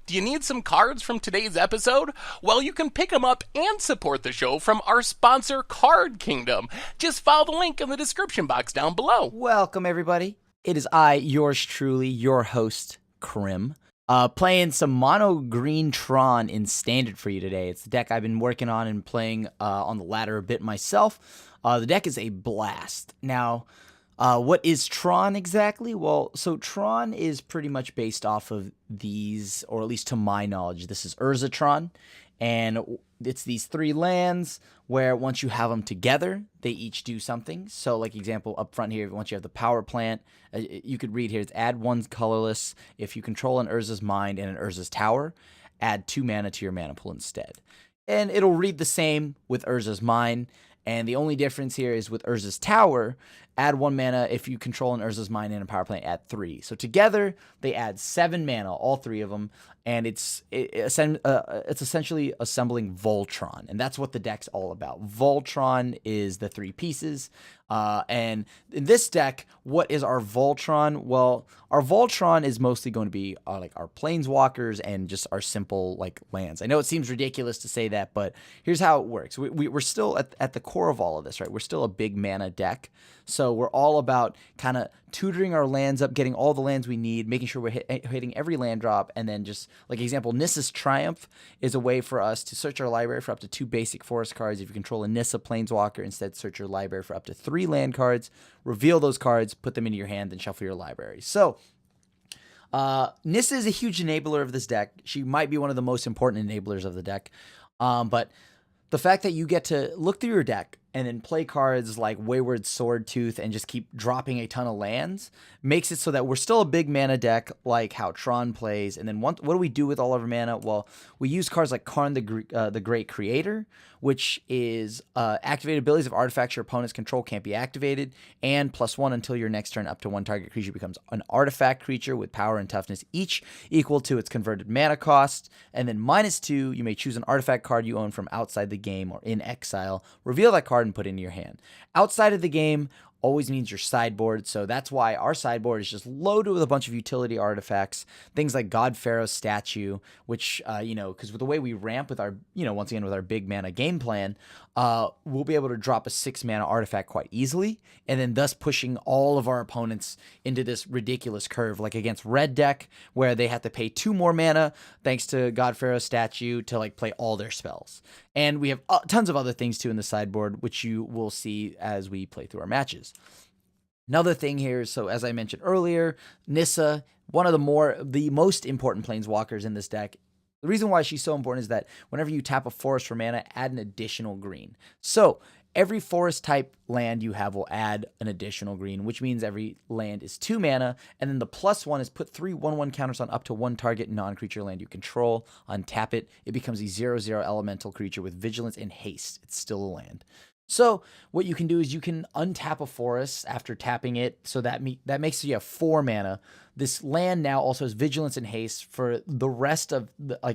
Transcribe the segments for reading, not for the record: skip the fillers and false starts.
Do you need some cards from today's episode? Well, you can pick them up and support the show from our sponsor, Card Kingdom. Just follow the link in the description box down below. Welcome, everybody. It is I, yours truly, your host, Krim, playing some Mono Green Tron in Standard for you today. It's the deck I've been working on and playing on the ladder a bit myself. The deck is a blast. Now, what is Tron exactly? Well, so Tron is pretty much based off of these, or at least to my knowledge, this is Urza Tron, and it's these 3 lands where once you have them together, they each do something. So, like example, up front here, once you have the power plant, you could read here, it's add 1 colorless if you control an Urza's Mind and an Urza's Tower, add 2 mana to your mana pool instead. And it'll read the same with Urza's Mind. And the only difference here is with Urza's Tower, add 1 mana if you control an Urza's Mind and a power plant, add 3. So together, they add 7 mana, all 3 of them, and it's essentially assembling Voltron, and that's what the deck's all about. Voltron is the 3 pieces, and in this deck, what is our Voltron? Well, our Voltron is mostly going to be like our Planeswalkers and just our simple like lands. I know it seems ridiculous to say that, but here's how it works. We're still at the core of all of this, right? We're still a big mana deck, so we're all about kind of tutoring our lands up, getting all the lands we need, making sure we're hitting every land drop, and then just, like example, Nissa's Triumph is a way for us to search our library for up to 2 basic forest cards. If you control a Nissa Planeswalker, instead search your library for up to 3 land cards, reveal those cards, put them into your hand, then shuffle your library. So, Nissa is a huge enabler of this deck. She might be one of the most important enablers of the deck, but the fact that you get to look through your deck and then play cards like Wayward Swordtooth and just keep dropping a ton of lands makes it so that we're still a big mana deck like how Tron plays. And then what do we do with all of our mana? Well, we use cards like Karn the Great Creator, which is activated abilities of artifacts your opponent's control can't be activated, and +1 until your next turn up to 1 target creature becomes an artifact creature with power and toughness each equal to its converted mana cost. And then -2, you may choose an artifact card you own from outside the game or in exile, reveal that card and put it into your hand. Outside of the game always means your sideboard, so that's why our sideboard is just loaded with a bunch of utility artifacts, things like God Pharaoh's Statue, which, because with the way we ramp with our, once again, with our big mana game plan, we'll be able to drop a 6 mana artifact quite easily, and then thus pushing all of our opponents into this ridiculous curve, like against red deck, where they have to pay 2 more mana, thanks to God Pharaoh's Statue, to like play all their spells. And we have tons of other things too in the sideboard, which you will see as we play through our matches. Another thing here, so as I mentioned earlier, Nissa, one of the most important planeswalkers in this deck. The reason why she's so important is that whenever you tap a forest for mana, add an additional green. So every forest type land you have will add an additional green, which means every land is 2 mana, and then the +1 is put 3 1/1 counters on up to 1 target non-creature land you control. Untap it, it becomes a 0/0 elemental creature with vigilance and haste. It's still a land. So what you can do is you can untap a forest after tapping it, so that makes you have 4 mana. This land now also has vigilance and haste for the rest of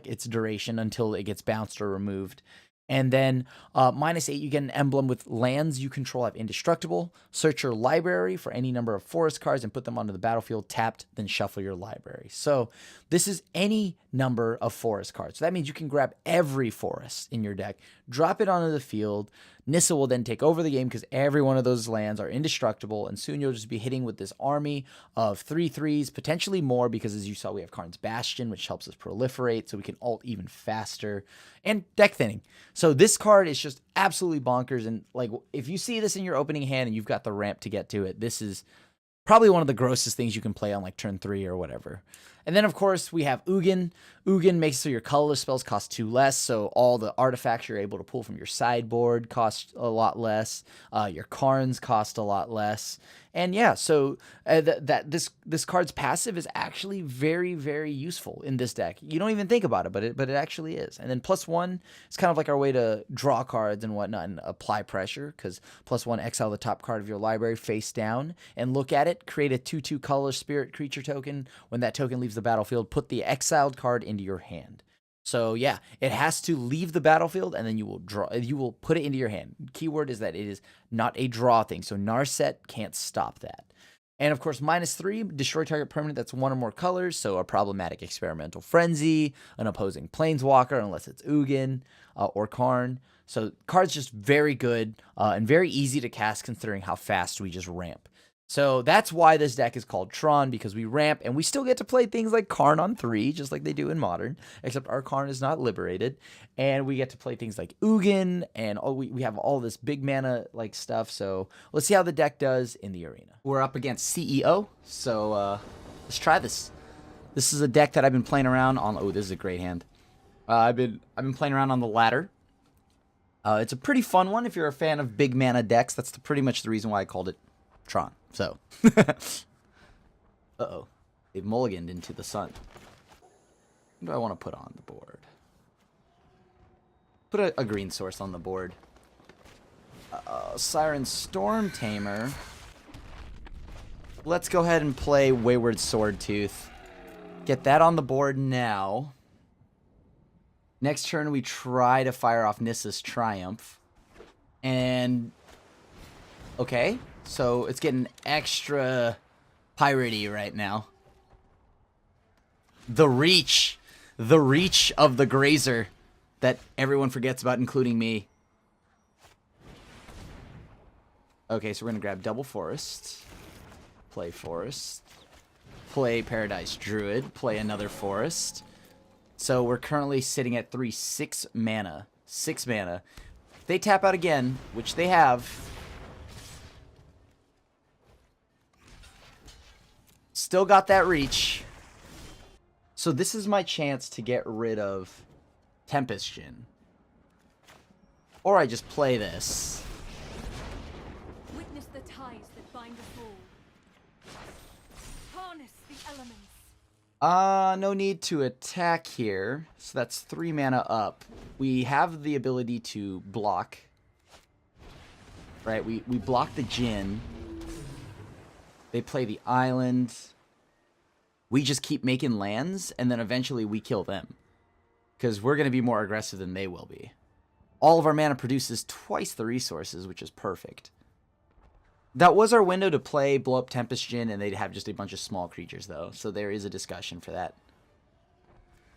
its duration until it gets bounced or removed. And then -8, you get an emblem with lands you control have indestructible. Search your library for any number of forest cards and put them onto the battlefield tapped, then shuffle your library. So this is any number of forest cards. So that means you can grab every forest in your deck, drop it onto the field. Nissa will then take over the game because every one of those lands are indestructible, and soon you'll just be hitting with this army of 3/3s, potentially more, because as you saw, we have Karn's Bastion, which helps us proliferate, so we can ult even faster, and deck thinning. So this card is just absolutely bonkers, and like if you see this in your opening hand and you've got the ramp to get to it, this is probably one of the grossest things you can play on like turn 3 or whatever. And then, of course, we have Ugin. Ugin makes so your colorless spells cost 2 less, so all the artifacts you're able to pull from your sideboard cost a lot less. Your Karns cost a lot less. And yeah, so this card's passive is actually very, very useful in this deck. You don't even think about it, but it actually is. And then +1 is kind of like our way to draw cards and whatnot and apply pressure, because +1, exile the top card of your library face down and look at it, create a 2/2 colorless spirit creature token. When that token leaves the battlefield, put the exiled card into your hand. So yeah, it has to leave the battlefield, and then you will put it into your hand. Keyword is that it is not a draw thing, so Narset can't stop that. And of course, -3, destroy target permanent that's one or more colors, so a problematic experimental frenzy, an opposing planeswalker, unless it's Ugin or Karn. So card's just very good and very easy to cast considering how fast we just ramp. So that's why this deck is called Tron, because we ramp and we still get to play things like Karn on 3, just like they do in Modern, except our Karn is not liberated. And we get to play things like Ugin, and we have all this big mana like stuff. So let's see how the deck does in the arena. We're up against CEO, so let's try this. This is a deck that I've been playing around on. Oh, this is a great hand. I've been playing around on the ladder. It's a pretty fun one if you're a fan of big mana decks. That's pretty much the reason why I called it Tron. So, uh-oh. They've mulliganed into the sun. What do I want to put on the board? Put a green source on the board. Siren Storm Tamer. Let's go ahead and play Wayward Swordtooth. Get that on the board now. Next turn, we try to fire off Nissa's Triumph. And, okay, so it's getting extra piratey right now. The reach of the Grazer that everyone forgets about, including me. Okay, so we're going to grab Double Forest, play Forest, play Paradise Druid, play another Forest. So we're currently sitting at 6 mana. 6 mana. If they tap out again, which they have. Still got that reach. So this is my chance to get rid of Tempest Djinn. Or I just play this. Witness the ties that bind us all. Harness the elements. No need to attack here. So that's 3 mana up. We have the ability to block. Right, we block the Djinn. They play the island. We just keep making lands, and then eventually we kill them. Because we're going to be more aggressive than they will be. All of our mana produces twice the resources, which is perfect. That was our window to play, blow up Tempest Djinn, and they'd have just a bunch of small creatures, though. So there is a discussion for that.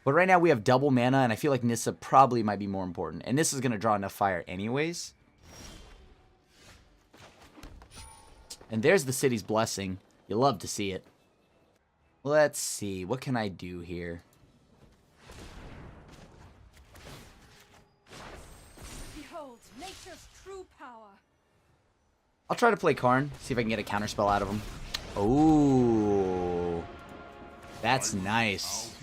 But right now we have double mana, and I feel like Nissa probably might be more important. And Nissa's going to draw enough fire anyways. And there's the City's Blessing. You love to see it. Let's see. What can I do here? Behold nature's true power. I'll try to play Karn, see if I can get a counterspell out of him. Oh, that's nice.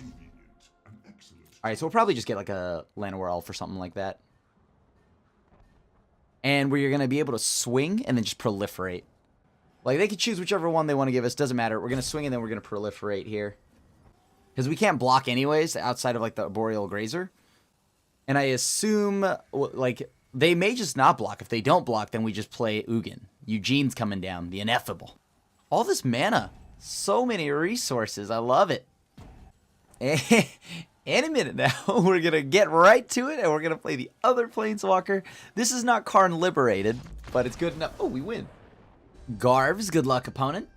Alright, so we'll probably just get like a Llanowar Elf or something like that. And where you're going to be able to swing and then just proliferate. Like, they could choose whichever one they want to give us. Doesn't matter. We're going to swing and then we're going to proliferate here. Because we can't block anyways, outside of, like, the Boreal Grazer. And I assume, like, they may just not block. If they don't block, then we just play Ugin. Eugene's coming down. The ineffable. All this mana. So many resources. I love it. In a minute now, we're going to get right to it, and we're going to play the other Planeswalker. This is not Karn Liberated, but it's good enough. Oh, we win. Garv's, good luck, opponent.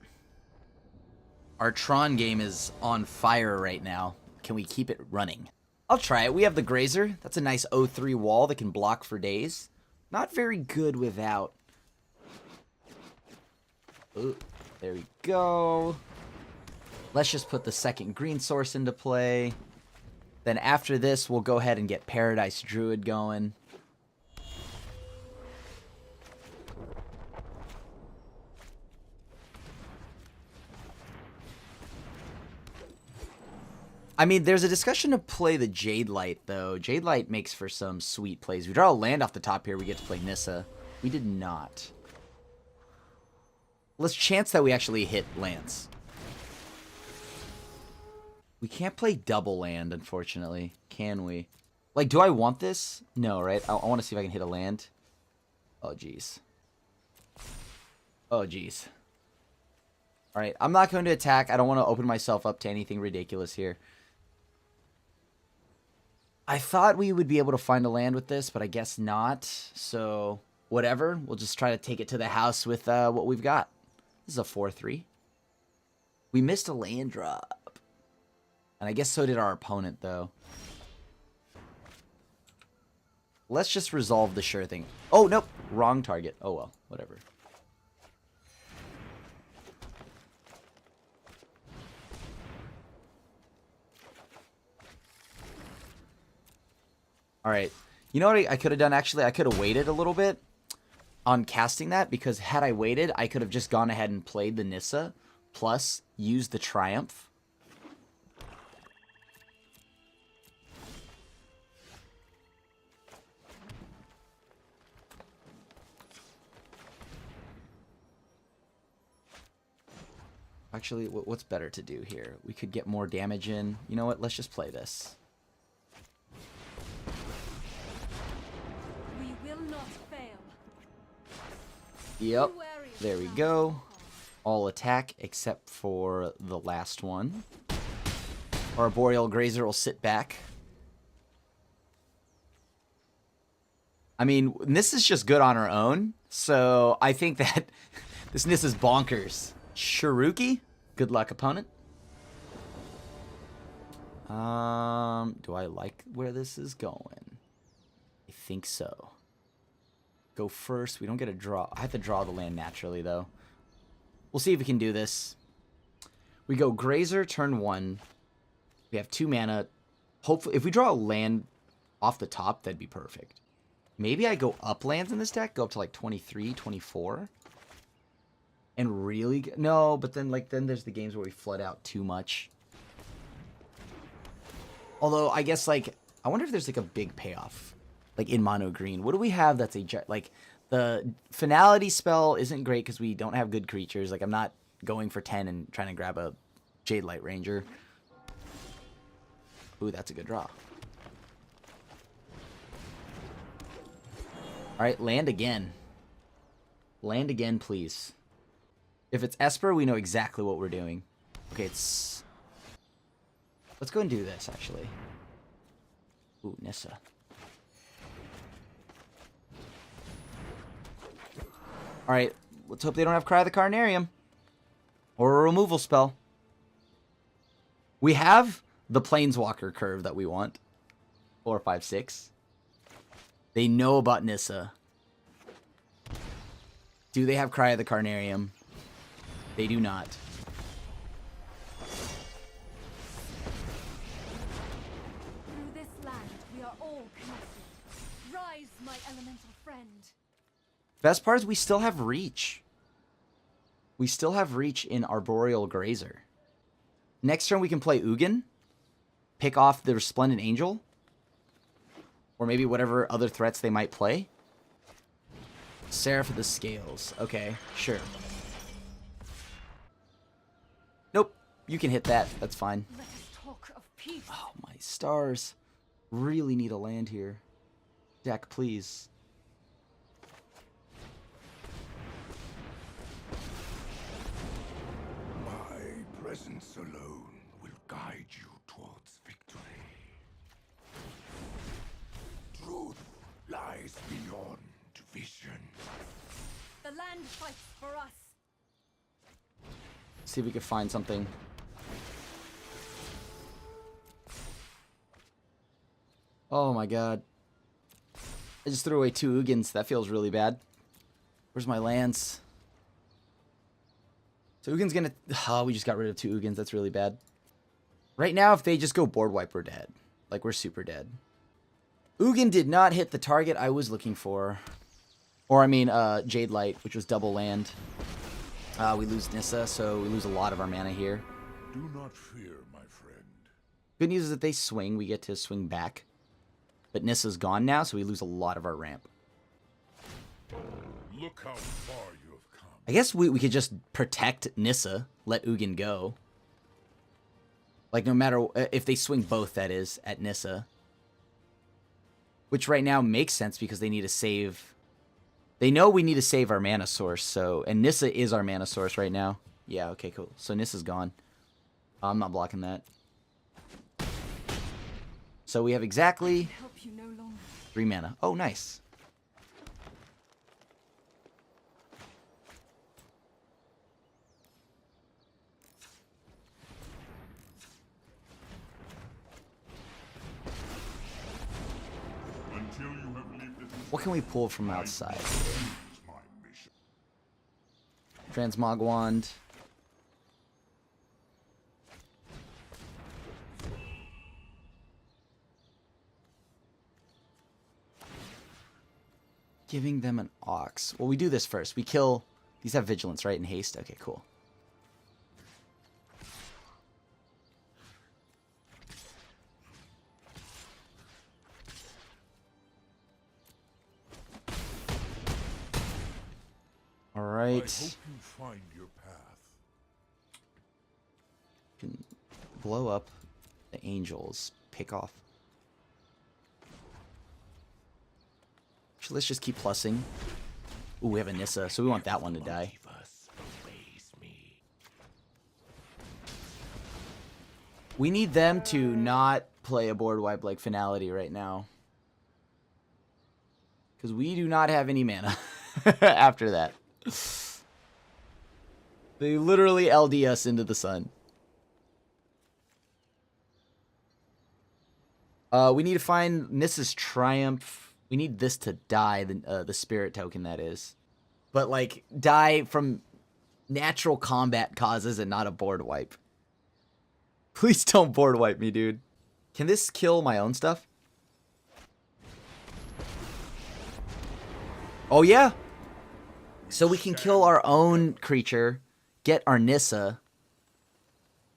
Our Tron game is on fire right now. Can we keep it running? I'll try it. We have the Grazer. That's a nice 0-3 wall that can block for days. Not very good without. Ooh, there we go. Let's just put the second green source into play. Then after this, we'll go ahead and get Paradise Druid going. I mean, there's a discussion to play the Jade Light, though. Jade Light makes for some sweet plays. We draw a land off the top here. We get to play Nissa. We did not. Let's chance that we actually hit lands. We can't play double land, unfortunately. Can we? Like, do I want this? No, right? I want to see if I can hit a land. Oh, jeez. Oh, jeez. Alright, I'm not going to attack. I don't want to open myself up to anything ridiculous here. I thought we would be able to find a land with this, but I guess not. So, whatever. We'll just try to take it to the house with what we've got. This is a 4-3. We missed a land drop. And I guess so did our opponent, though. Let's just resolve the sure thing. Oh, nope. Wrong target. Oh, well. Whatever. Alright. You know what I could have done, actually? I could have waited a little bit on casting that, because had I waited, I could have just gone ahead and played the Nissa, plus used the Triumph. Actually, what's better to do here? We could get more damage in. You know what? Let's just play this. We will not fail. Yep. There we go. All attack except for the last one. Our Boreal Grazer will sit back. I mean, this is just good on our own. So I think that this is bonkers. Shiruki? Good luck, opponent. Do I like where this is going? I think so. Go first. We don't get a draw. I have to draw the land naturally, though. We'll see if we can do this. We go Grazer, turn 1. We have 2 mana. Hopefully, if we draw a land off the top, that'd be perfect. Maybe I go up lands in this deck, go up to like 23, 24. And really... No, but then there's the games where we flood out too much. Although, I guess, like... I wonder if there's, like, a big payoff. Like, in Mono Green. What do we have that's a... Like, the Finality spell isn't great because we don't have good creatures. Like, I'm not going for 10 and trying to grab a Jade Light Ranger. Ooh, that's a good draw. Alright, land again. Land again, please. If it's Esper, we know exactly what we're doing. Okay, it's... Let's go and do this, actually. Ooh, Nissa. Alright, let's hope they don't have Cry of the Carnarium. Or a removal spell. We have the Planeswalker curve that we want. 4, 5, 6. They know about Nissa. Do they have Cry of the Carnarium? They do not. Through this land, we are all connected. Rise, my elemental friend. Best part is we still have reach. We still have reach in Arboreal Grazer. Next turn we can play Ugin. Pick off the Resplendent Angel. Or maybe whatever other threats they might play. Seraph of the Scales. Okay, sure. Nope. You can hit that. That's fine. Let us talk of peace. Oh, my stars. Really need a land here. Deck, please. My presence alone will guide you towards victory. Truth lies beyond vision. The land fights for us. See if we can find something. Oh my god. I just threw away 2 Ugins. That feels really bad. Where's my lands? So Ugin's gonna... Oh, we just got rid of 2 Ugins. That's really bad. Right now, if they just go board wipe, we're dead. Like, we're super dead. Ugin did not hit the target I was looking for. Or, I mean, Jade Light, which was double land. We lose Nissa, so we lose a lot of our mana here. Do not fear, my friend. Good news is that they swing. We get to swing back. But Nissa's gone now, so we lose a lot of our ramp. Look how far you have come. I guess we could just protect Nissa, let Ugin go. Like, no matter... If they swing both, that is, at Nissa. Which right now makes sense because they need to save... They know we need to save our mana source, so... And Nissa is our mana source right now. Yeah, okay, cool. So Nissa's gone. I'm not blocking that. So we have exactly... Help you no longer. 3 mana. Oh, nice. What can we pull from outside? My mission. Transmog Wand. Giving them an Ox. Well, we do this first. We kill... These have Vigilance, right? And Haste? Okay, cool. All right. I hope you find your path. Can blow up the angels. Pick off. Actually, let's just keep plussing. Ooh, we have a Nissa, so we want that one to die. We need them to not play a board wipe like Finality right now. Because we do not have any mana after that. They literally LD us into the sun. We need to find Nissa's Triumph. We need this to die, the spirit token, that is. But, like, die from natural combat causes and not a board wipe. Please don't board wipe me, dude. Can this kill my own stuff? Oh, yeah. So we can kill our own creature, get our Nissa,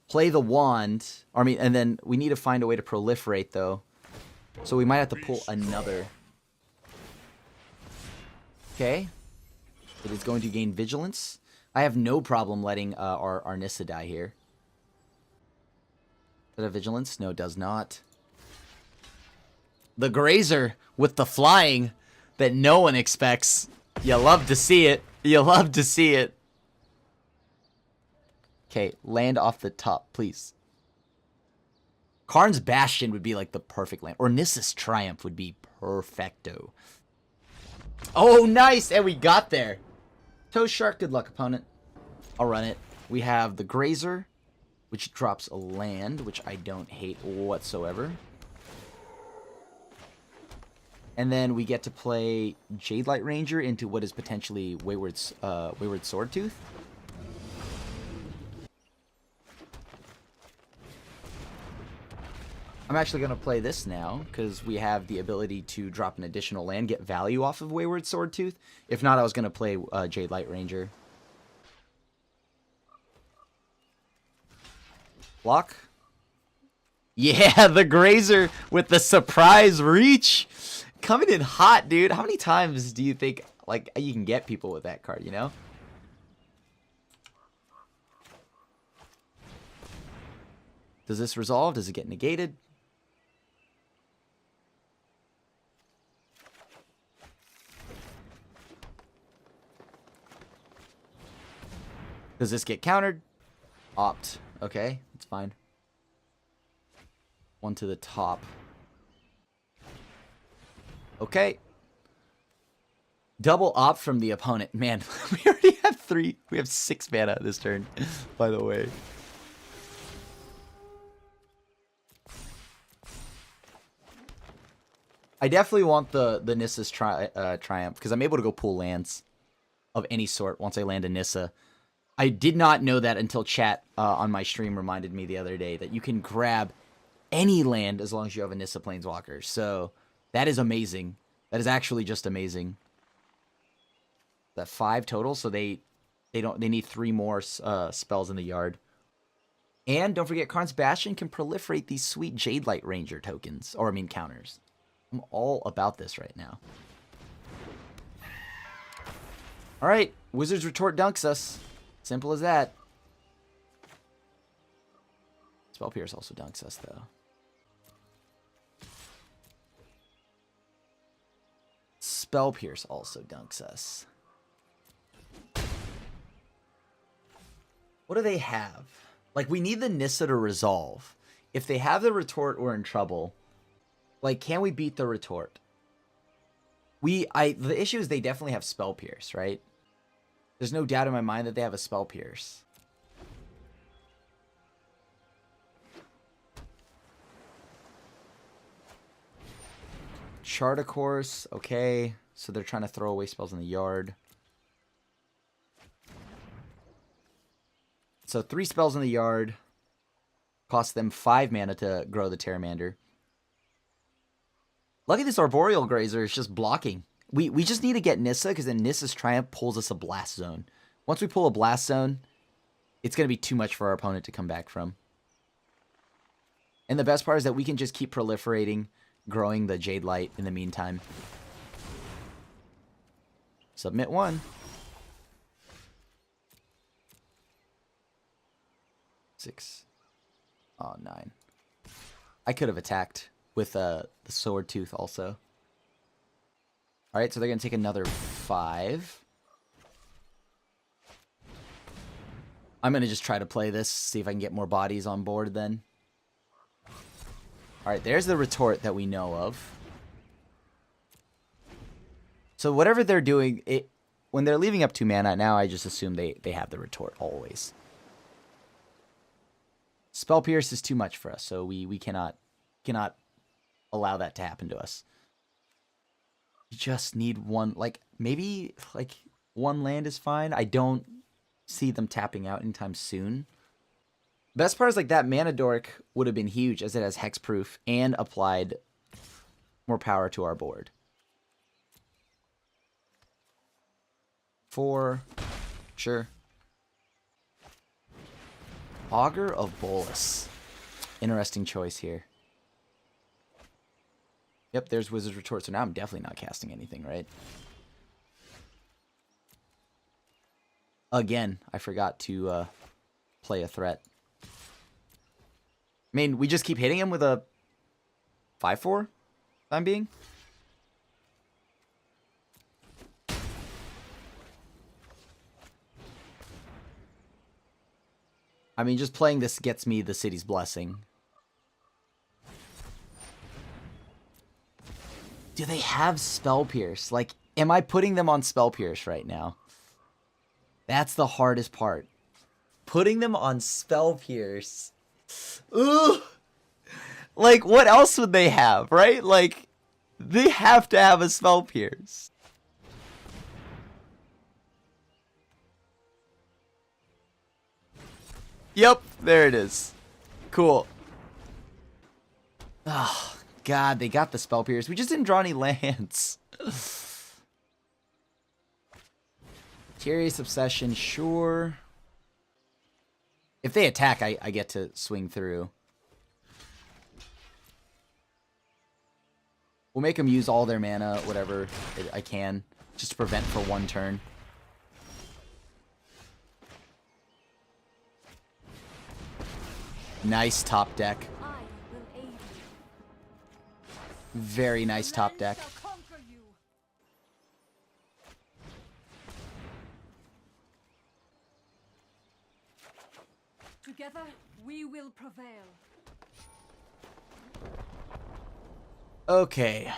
play the wand. I mean, and then we need to find a way to proliferate, though. So we might have to pull another. Okay. It is going to gain vigilance. I have no problem letting our Nissa die here. Does it have vigilance? No, it does not. The Grazer with the flying that no one expects. You love to see it. You love to see it. Okay, land off the top, please. Karn's Bastion would be like the perfect land. Or Nissa's Triumph would be perfecto. Oh, nice! And we got there. Toast Shark, good luck, opponent. I'll run it. We have the Grazer, which drops a land, which I don't hate whatsoever. And then we get to play Jadelight Ranger into what is potentially Wayward Swordtooth. I'm actually going to play this now, because we have the ability to drop an additional land, get value off of Wayward Swordtooth. If not, I was going to play Jadelight Ranger. Block. Yeah, the Grazer with the surprise reach. Coming in hot, dude. How many times do you think, like, you can get people with that card, you know? Does this resolve? Does it get negated? Does this get countered? Opt. Okay, it's fine. One to the top. Okay. Double opt from the opponent. Man, we already have 3. We have 6 mana this turn, by the way. I definitely want the Nissa's Triumph, because I'm able to go pull lands of any sort once I land a Nissa. I did not know that until chat on my stream reminded me the other day that you can grab any land as long as you have a Nissa Planeswalker. So that is amazing. That is actually just amazing. That 5 total, so they need 3 more spells in the yard. And don't forget, Karn's Bastion can proliferate these sweet Jadelight Ranger tokens, or I mean counters. I'm all about this right now. All right, Wizard's Retort dunks us. Simple as that. Spell Pierce also dunks us, though. Spell Pierce also dunks us. What do they have? Like, we need the Nissa to resolve. If they have the Retort, we're in trouble. Like, can we beat the Retort? The issue is they definitely have Spell Pierce, right? There's no doubt in my mind that they have a Spell Pierce. Chart a Course, okay. so they're trying to throw away spells in the yard. So 3 spells in the yard. Cost them 5 mana to grow the Pteramander. Look at this Arboreal Grazer. It's just blocking. We just need to get Nissa, because then Nissa's Triumph pulls us a Blast Zone. Once we pull a Blast Zone, it's going to be too much for our opponent to come back from. And the best part is that we can just keep proliferating, growing the Jade Light in the meantime. Submit 1. 6. Oh, 9. I could have attacked with the Sword Tooth also. Alright, so they're going to take another 5. I'm going to just try to play this, see if I can get more bodies on board then. Alright, there's the retort that we know of. So whatever they're doing, when they're leaving up 2 mana, now I just assume they have the retort always. Spell Pierce is too much for us, so we cannot allow that to happen to us. You just need one, maybe 1 land is fine. I don't see them tapping out anytime soon. Best part is that Mana Dork would have been huge, as it has hexproof and applied more power to our board. 4, sure. Augur of Bolus. Interesting choice here. Yep, there's Wizard's Retort, so now I'm definitely not casting anything, right? Again, I forgot to play a threat. I mean, we just keep hitting him with a 5/4, time being. I mean, just playing this gets me the City's Blessing. Do they have Spell Pierce? Am I putting them on Spell Pierce right now? That's the hardest part. Putting them on Spell Pierce. Ugh! What else would they have, right? They have to have a Spell Pierce. Yep, there it is. Cool. Oh, God, they got the Spell Pierce. We just didn't draw any lands. Curious Obsession, sure. If they attack, I get to swing through. We'll make them use all their mana, whatever I can, just to prevent for 1 turn. Nice top deck. Very nice top deck. Together, we will prevail. Okay.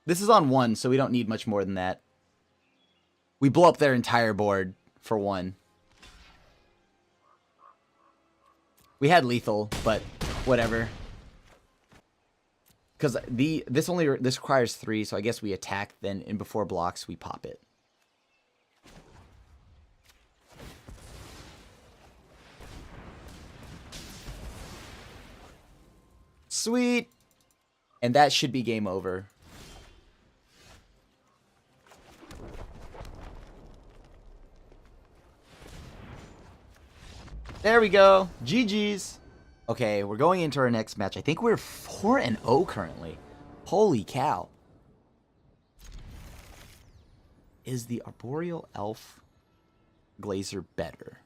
This is on 1, so we don't need much more than that. We blow up their entire board for 1. We had lethal, but whatever. Because this requires 3, so I guess we attack, then and before blocks we pop it. Sweet. And that should be game over. There we go. GG's. Okay, we're going into our next match. I think we're 4-0 currently. Holy cow. Is the Arboreal Elf Glazer better?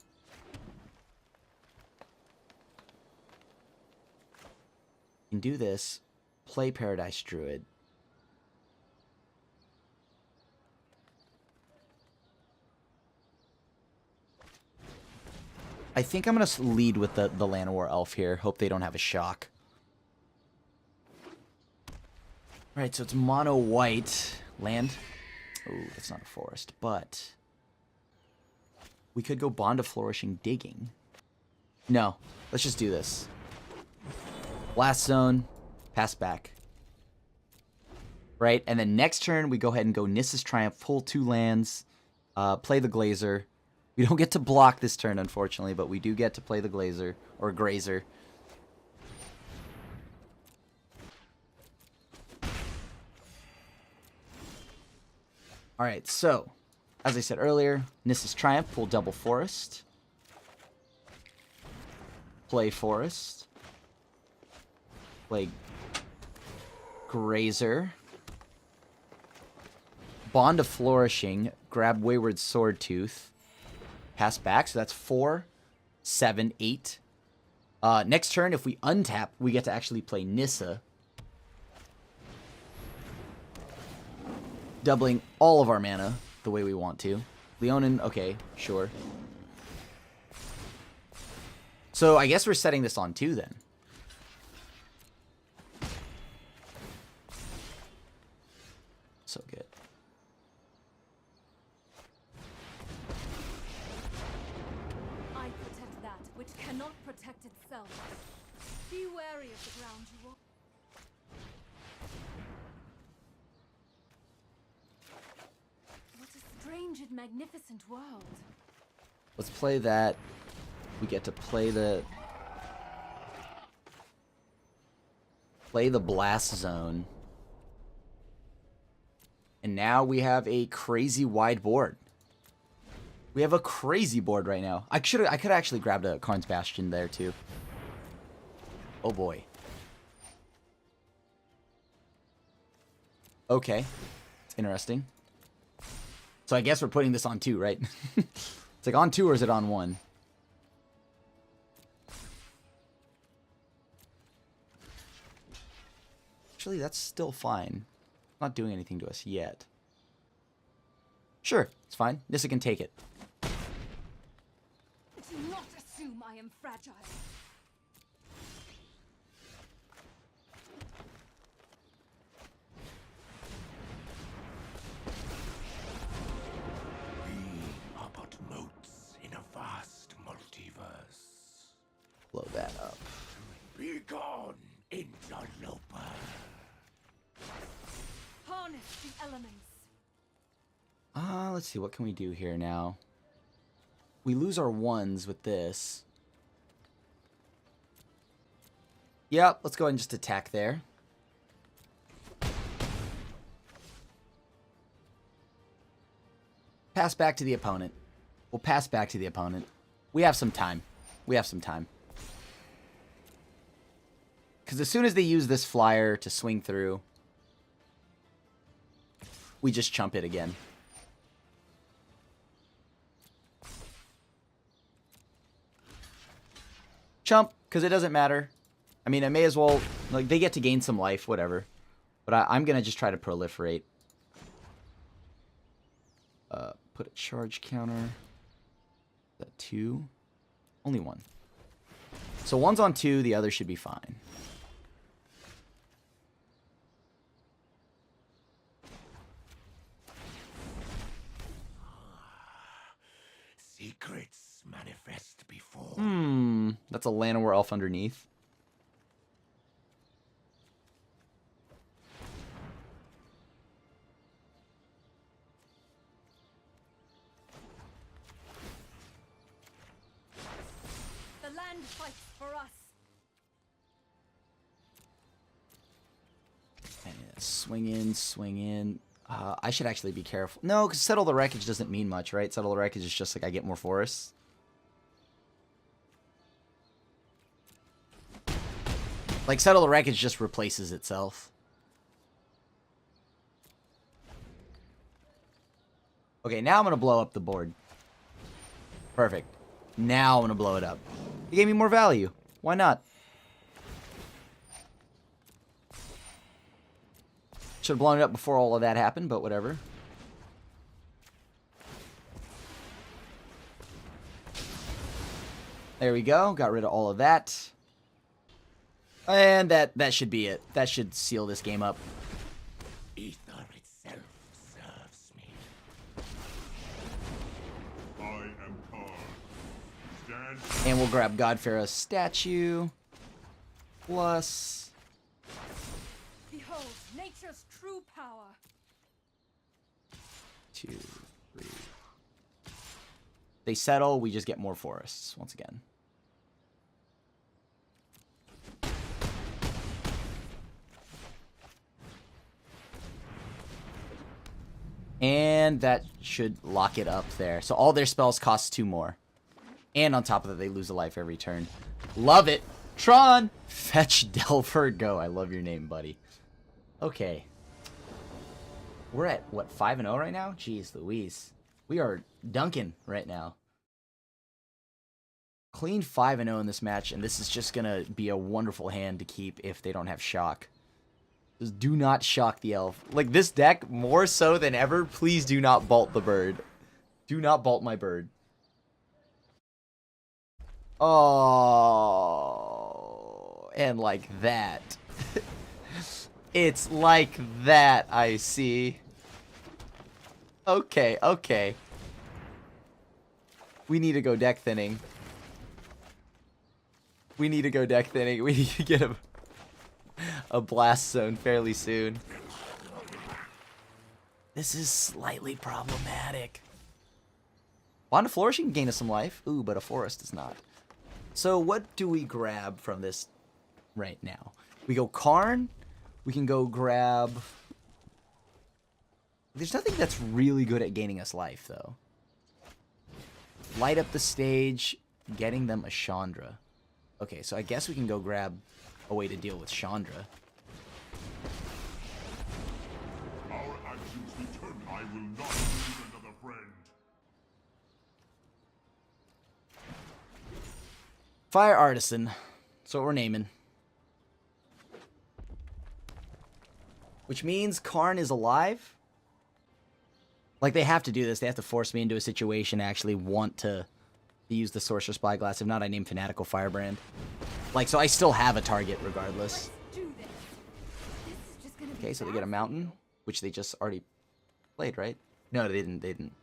Can do this. Play Paradise Druid. I think I'm going to lead with the Llanowar Elf here. Hope they don't have a shock. Alright, so it's mono white. Land. Oh, that's not a forest. But we could go Bond of Flourishing Digging. No. Let's just do this. Blast Zone. Pass back. Right, and then next turn we go ahead and go Nissa's Triumph, pull 2 lands, play the Glazer. We don't get to block this turn, unfortunately, but we do get to play the Glazer, or Grazer. Alright, so, as I said earlier, Nissa's Triumph, pull double Forest. Play Forest. Play Grazer. Bond of Flourishing, grab Wayward Swordtooth. Pass back, so that's 4, 7, 8. Next turn, if we untap, we get to actually play Nissa. Doubling all of our mana the way we want to. Leonin, okay, sure. So I guess we're setting this on 2 then. So good. I protect that which cannot protect itself. Be wary of the ground you walk. What a strange and magnificent world. Let's play that. We get to play the Blast Zone. And now we have a crazy wide board. We have a crazy board right now. I could have actually grabbed a Karn's Bastion there too. Oh boy. Okay. It's interesting. So I guess we're putting this on 2, right? It's like on 2 or is it on 1? Actually, that's still fine. Not doing anything to us yet. Sure, it's fine. Nissa can take it. Do not assume I am fragile. We are but motes in a vast multiverse. Blow that up. Be gone, interloper. Harness the elements. Let's see, what can we do here now? We lose our 1s with this. Yep, let's go ahead and just attack there. Pass back to the opponent. We'll pass back to the opponent. We have some time. We have some time. Because as soon as they use this flyer to swing through, we just chump it again. Chump, because it doesn't matter. I mean, I may as well, like, they get to gain some life, whatever. But I'm going to just try to proliferate. Put a charge counter. Is that 2? Only 1. So 1's on 2, the other should be fine. Secrets manifest before. That's a Llanowar Elf underneath. The land fights for us. And swing in, swing in. I should actually be careful. No, because Settle the Wreckage doesn't mean much, right? Settle the Wreckage is just like I get more forests. Like, Settle the Wreckage just replaces itself. Okay, now I'm going to blow up the board. Perfect. Now I'm going to blow it up. It gave me more value. Why not? Should have blown it up before all of that happened, but whatever. There we go. Got rid of all of that. And that should be it. That should seal this game up. Ether itself serves me. I am Karn. Stand And we'll grab God Pharaoh's statue. Plus Nature's true power. 2, 3. They settle, we just get more forests once again. And that should lock it up there. So all their spells cost 2 more. And on top of that, they lose a life every turn. Love it. Tron! Fetch, Delver, go. I love your name, buddy. Okay. We're at, what, 5-0 right now? Jeez Louise. We are dunking right now. Clean 5-0 in this match, and this is just going to be a wonderful hand to keep if they don't have shock. Just do not shock the elf. Like, this deck, more so than ever, please do not bolt the bird. Do not bolt my bird. Oh, and like that. It's like that, I see. Okay, okay. We need to go deck thinning. We need to go deck thinning. We need to get a blast zone fairly soon. This is slightly problematic. Wand of Flourishing can gain us some life. Ooh, but a forest does not. So what do we grab from this right now? We go Karn. We can go grab... There's nothing that's really good at gaining us life, though. Light up the stage, getting them a Chandra. Okay, so I guess we can go grab a way to deal with Chandra. Our actions determine I will not lose another friend. Fire Artisan. That's what we're naming. Which means Karn is alive. Like, they have to do this. They have to force me into a situation to actually want to use the Sorcerer Spyglass. If not, I name Fanatical Firebrand. Like, so I still have a target regardless. Let's do this. This is just gonna be Okay, so they bad get a for mountain, you. which they just already played, right? No, they didn't. They didn't.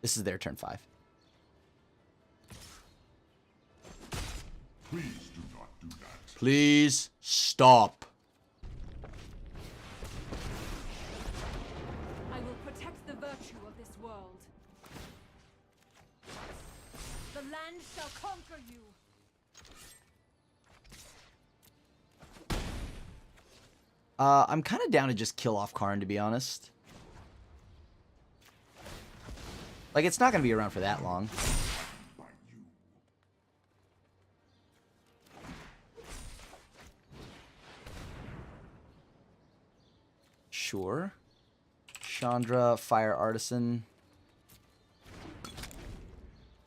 This is their turn 5. Please do not do that. Please stop. I will protect the virtue of this world. The land shall conquer you. I'm kind of down to just kill off Karn, to be honest. Like, it's not going to be around for that long. By you. Sure. Chandra, Fire Artisan.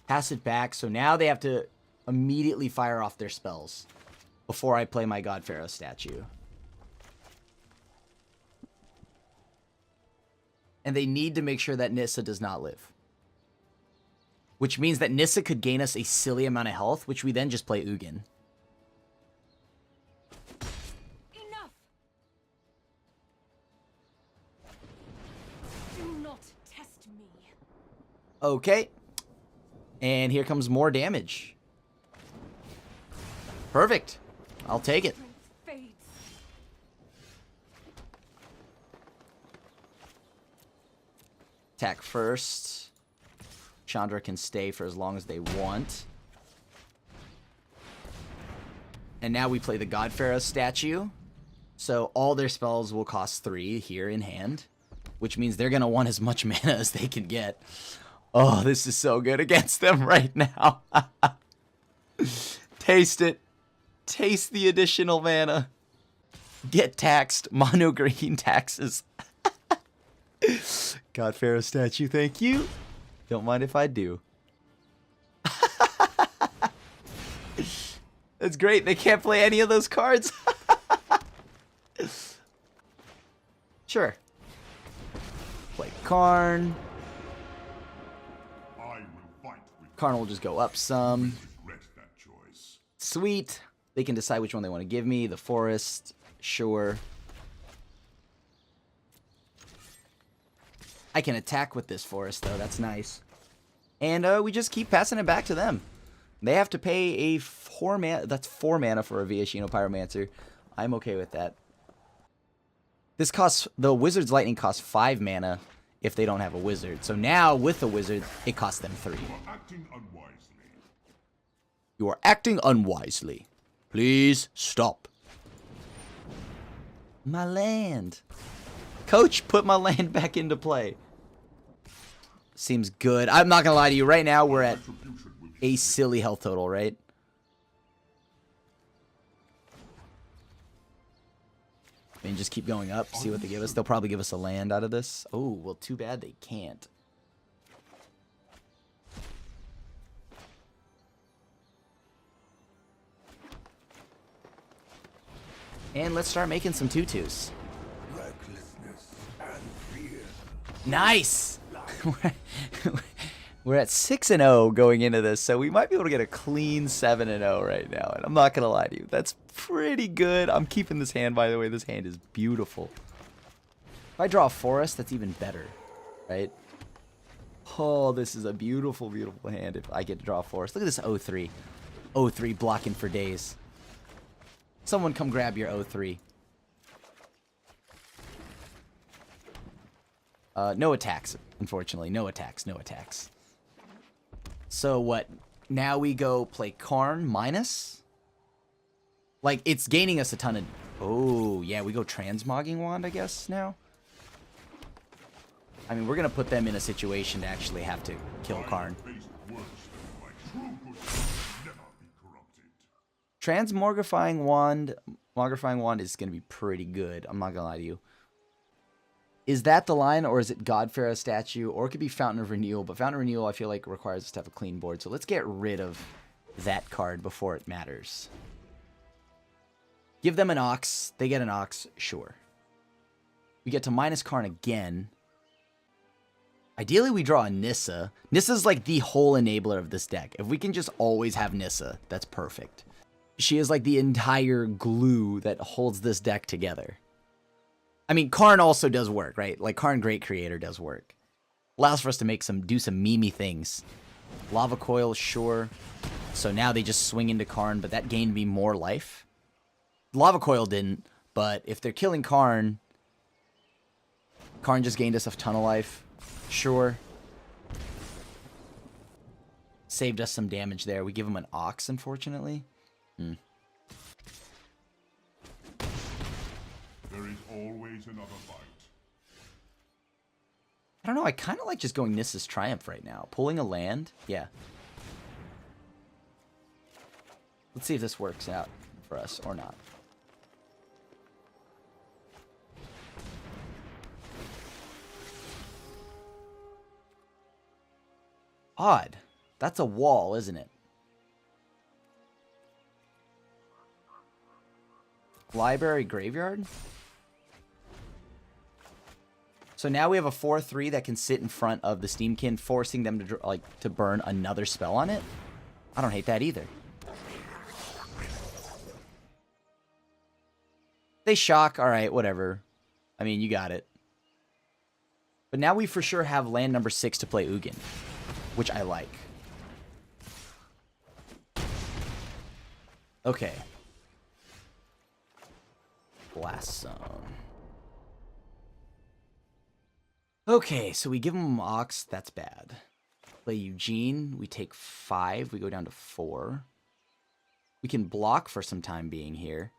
Pass it back, so now they have to immediately fire off their spells before I play my God Pharaoh statue. And they need to make sure that Nissa does not live. Which means that Nissa could gain us a silly amount of health, which we then just play Ugin. Enough. Do not test me. Okay. And here comes more damage. Perfect. I'll take it. Strength fades. Attack first. Chandra can stay for as long as they want. And now we play the God Pharaoh statue. So all their spells will cost 3 here in hand. Which means they're going to want as much mana as they can get. Oh, this is so good against them right now. Taste it. Taste the additional mana. Get taxed. Mono green taxes. God Pharaoh statue, thank you. Don't mind if I do. That's great. They can't play any of those cards. Sure. Play Karn. I will fight with Karn will just go up some. regret that choice. Sweet. They can decide which one they want to give me. The forest. Sure. I can attack with this forest, though. That's nice. And we just keep passing it back to them. They have to pay a 4 mana. That's 4 mana for a Viashino Pyromancer. I'm okay with that. This costs, the Wizard's Lightning costs 5 mana if they don't have a wizard. So now with a wizard, it costs them 3. Acting unwisely. You are acting unwisely. Please stop. My land. Coach, put my land back into play. Seems good. I'm not gonna lie to you. Right now, we're at a silly health total, right? And just keep going up, see what they give us. They'll probably give us a land out of this. Oh, well, too bad they can't. And let's start making some tutus. Recklessness and fear. Nice! We're at 6-0 going into this, so we might be able to get a clean 7-0 right now. And I'm not going to lie to you. That's pretty good. I'm keeping this hand, by the way. This hand is beautiful. If I draw a forest, that's even better, right? Oh, this is a beautiful, beautiful hand if I get to draw a forest. Look at this 0-3. 0-3 blocking for days. Someone come grab your 0-3. No attacks, unfortunately. No attacks, no attacks. So what? Now we go play Karn minus? Like, it's gaining us a ton of... Oh, yeah, we go Transmogging Wand, I guess, now? I mean, we're going to put them in a situation to actually have to kill Karn. Transmogrifying Wand is going to be pretty good. I'm not going to lie to you. Is that the line, or is it Godfarrow's statue? Or it could be Fountain of Renewal, but Fountain of Renewal I feel like requires us to have a clean board. So let's get rid of that card before it matters. Give them an Ox. They get an Ox. Sure. We get to minus Karn again. Ideally, we draw a Nissa. Nissa's like the whole enabler of this deck. If we can just always have Nissa, that's perfect. She is like the entire glue that holds this deck together. I mean, Karn also does work, right? Like, Karn Great Creator does work. Allows for us to do some memey things. Lava Coil, sure. So now they just swing into Karn, but that gained me more life. Lava Coil didn't, but if they're killing Karn, Karn just gained us a ton of life. Sure. Saved us some damage there. We give him an Ox, unfortunately. There is always another fight. I don't know. I kind of like just going Nissa's Triumph right now. Pulling a land. Yeah. Let's see if this works out for us or not. Odd. That's a wall, isn't it? Library Graveyard? So now we have a 4/3 that can sit in front of the Steamkin, forcing them to to burn another spell on it. I don't hate that either. They shock, alright, whatever. I mean, you got it. But now we for sure have land number 6 to play Ugin, which I like. Okay. Blast Zone. Okay, so we give him Ox. That's bad. Play Eugene. We take 5. We go down to 4. We can block for some time being here.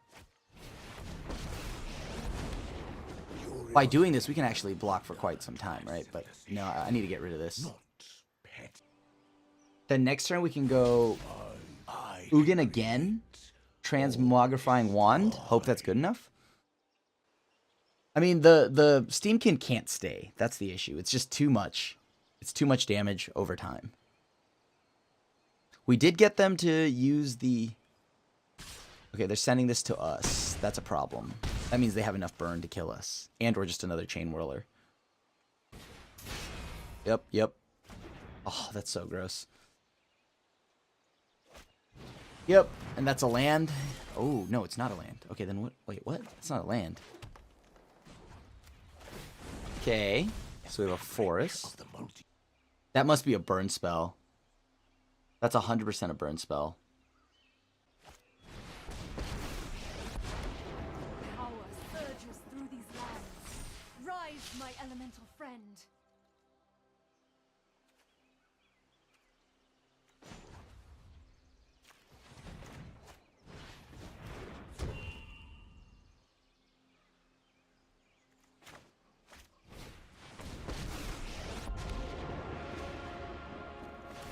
By doing this, we can actually block for quite some time, right? But no, I need to get rid of this. Then next turn we can go Ugin again. Transmogrifying Wand. Hope that's good enough. I mean, the Steamkin can't stay. That's the issue. It's just too much. It's too much damage over time. We did get them to use the... Okay, they're sending this to us. That's a problem. That means they have enough burn to kill us. And we're just another Chain Whirler. Yep, yep. Oh, that's so gross. Yep, and that's a land. Oh, no, it's not a land. Okay, then what? Wait, what? It's not a land. Okay, so we have a forest. That must be a burn spell. That's 100% a burn spell. Power surges through these lands. my elemental friend.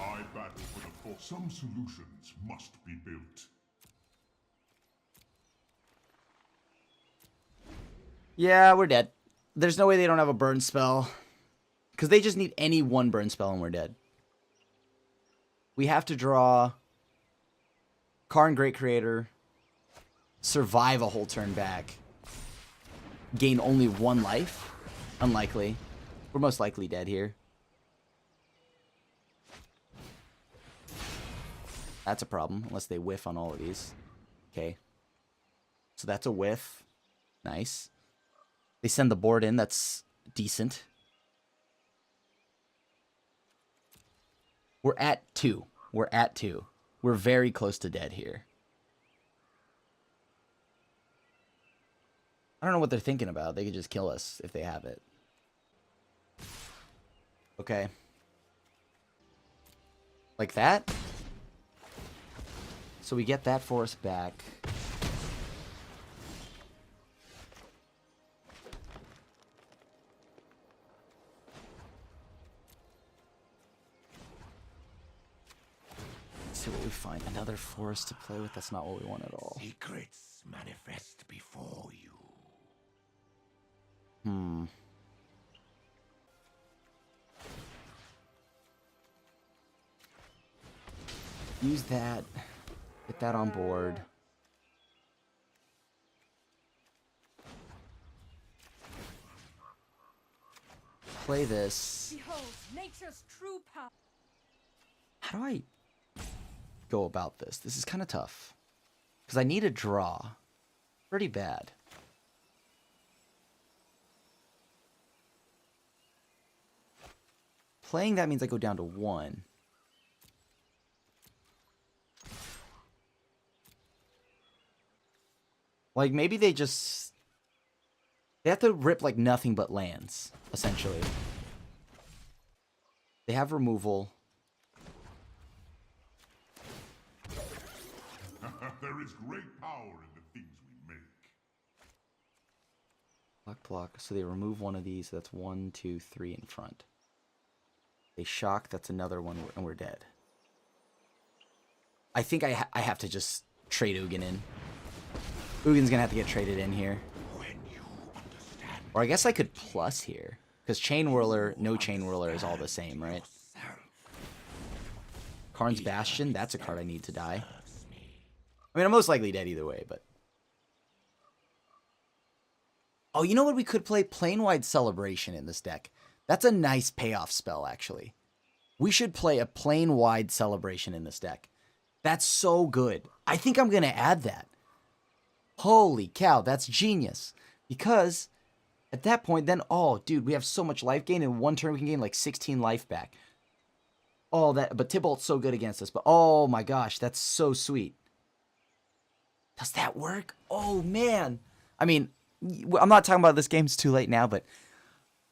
I battle for the force. Some solutions must be built. Yeah, we're dead. There's no way they don't have a burn spell. Because they just need any one burn spell and we're dead. We have to draw Karn Great Creator, survive a whole turn back, gain only 1 life. Unlikely. We're most likely dead here. That's a problem, unless they whiff on all of these. Okay. So that's a whiff. Nice. They send the board in, that's decent. We're at 2. We're at 2. We're very close to dead here. I don't know what they're thinking about. They could just kill us if they have it. Okay. Like that? So we get that force back. Let's see what we find. Another forest to play with? That's not what we want at all. Secrets manifest before you. Use that. Get that on board. Play this. Behold, nature's true power. How do I go about this? This is kind of tough. Because I need a draw. Pretty bad. Playing that means I go down to 1. Like, maybe they just... They have to rip, like, nothing but lands, essentially. They have removal. There is great power in the things we make. Block. So they remove one of these. So that's 1, 2, 3 in front. They shock. That's another one, and we're dead. I think I have to just trade Ugin in. Ugin's gonna have to get traded in here. Or I guess I could plus here. Because Chain Whirler, no Chain Whirler is all the same, right? Karn's Bastion, that's a card I need to die. I mean, I'm most likely dead either way, but... Oh, you know what we could play? Plane-Wide Celebration in this deck. That's a nice payoff spell, actually. We should play a Plane-Wide Celebration in this deck. That's so good. I think I'm going to add that. Holy cow, that's genius. Because at that point, then, oh, dude, we have so much life gain. In 1 turn, we can gain like 16 life back. Oh, that, but Tybalt's so good against us. But oh my gosh, that's so sweet. Does that work? Oh, man. I mean, I'm not talking about this game. It's too late now, but...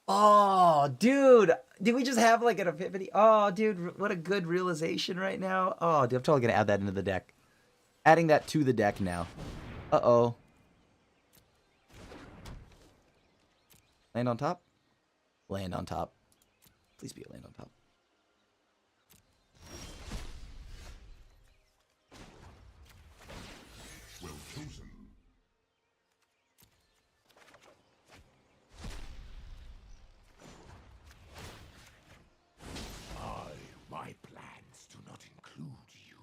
Oh, dude. Did we just have like an epiphany? Oh, dude, what a good realization right now. Oh, dude, I'm totally going to add that into the deck. Adding that to the deck now. Uh-oh. Land on top? Land on top. Please be a land on top. Well chosen. My plans do not include you.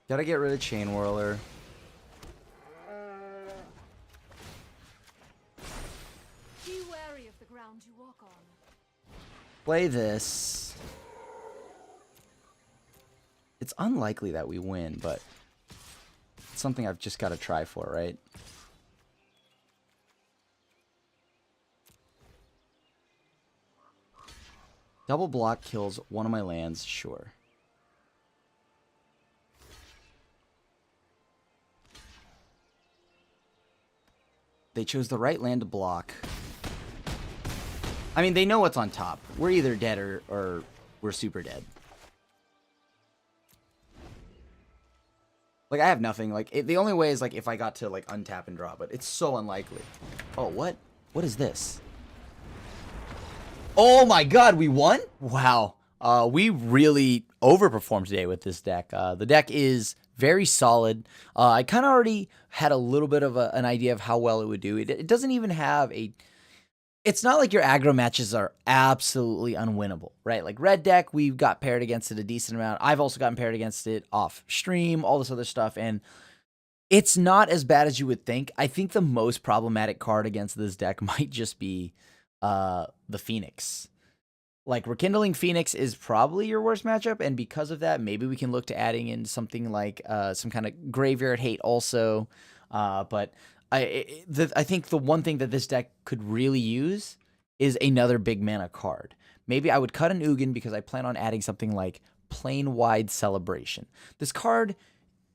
Gotta get rid of Chain Whirler. Be wary of the ground you walk on. Play this. It's unlikely that we win, but it's something I've just got to try for, right? Double block kills one of my lands, sure. They chose the right land to block. I mean, they know what's on top. We're either dead or we're super dead. Like, I have nothing. Like, the only way is, like, if I got to, like, untap and draw. But it's so unlikely. Oh, what? What is this? Oh, my God. We won? Wow. We really overperformed today with this deck. The deck is very solid. I kind of already had a little bit of an idea of how well it would do. It doesn't even have a... It's not like your aggro matches are absolutely unwinnable, right? Like red deck, we've got paired against it a decent amount. I've also gotten paired against it off stream, all this other stuff, and it's not as bad as you would think. I think the most problematic card against this deck might just be the Phoenix. Like, Rekindling Phoenix is probably your worst matchup, and because of that, maybe we can look to adding in something like some kind of Graveyard Hate also, but... I think the one thing that this deck could really use is another big mana card. Maybe I would cut an Ugin because I plan on adding something like Plane-Wide Celebration. This card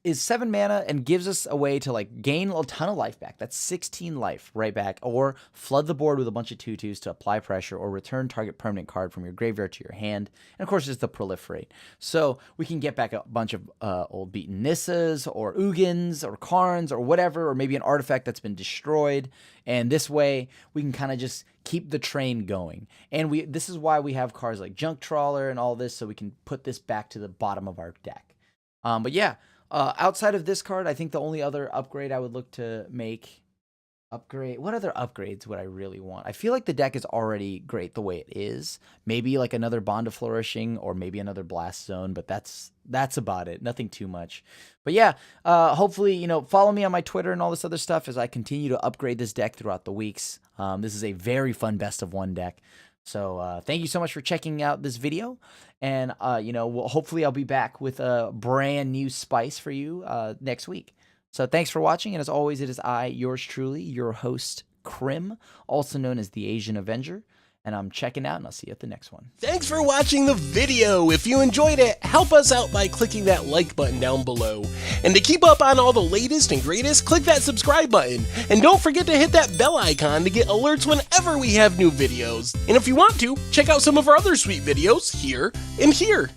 is 7 mana and gives us a way to like gain a ton of life back. That's 16 life right back, or flood the board with a bunch of 2/2s to apply pressure, or return target permanent card from your graveyard to your hand. And of course, it's the proliferate. So we can get back a bunch of old beaten Nissas, or Ugins, or Karns, or whatever, or maybe an artifact that's been destroyed. And this way, we can kind of just keep the train going. And this is why we have cards like Junk Trawler and all this, so we can put this back to the bottom of our deck. But yeah. Outside of this card, I think the only other upgrade I would look to make... What other upgrades would I really want? I feel like the deck is already great the way it is. Maybe like another Bond of Flourishing, or maybe another Blast Zone, but that's about it. Nothing too much. But yeah, hopefully, follow me on my Twitter and all this other stuff as I continue to upgrade this deck throughout the weeks. This is a very fun best of one deck. So thank you so much for checking out this video, and hopefully I'll be back with a brand new spice for you next week. So thanks for watching, and as always, it is I, yours truly, your host, Krim, also known as the Asian Avenger, and I'm checking out, and I'll see you at the next one. Thanks for watching the video. If you enjoyed it, help us out by clicking that like button down below. And to keep up on all the latest and greatest, click that subscribe button. And don't forget to hit that bell icon to get alerts whenever we have new videos. And if you want to, check out some of our other sweet videos here and here.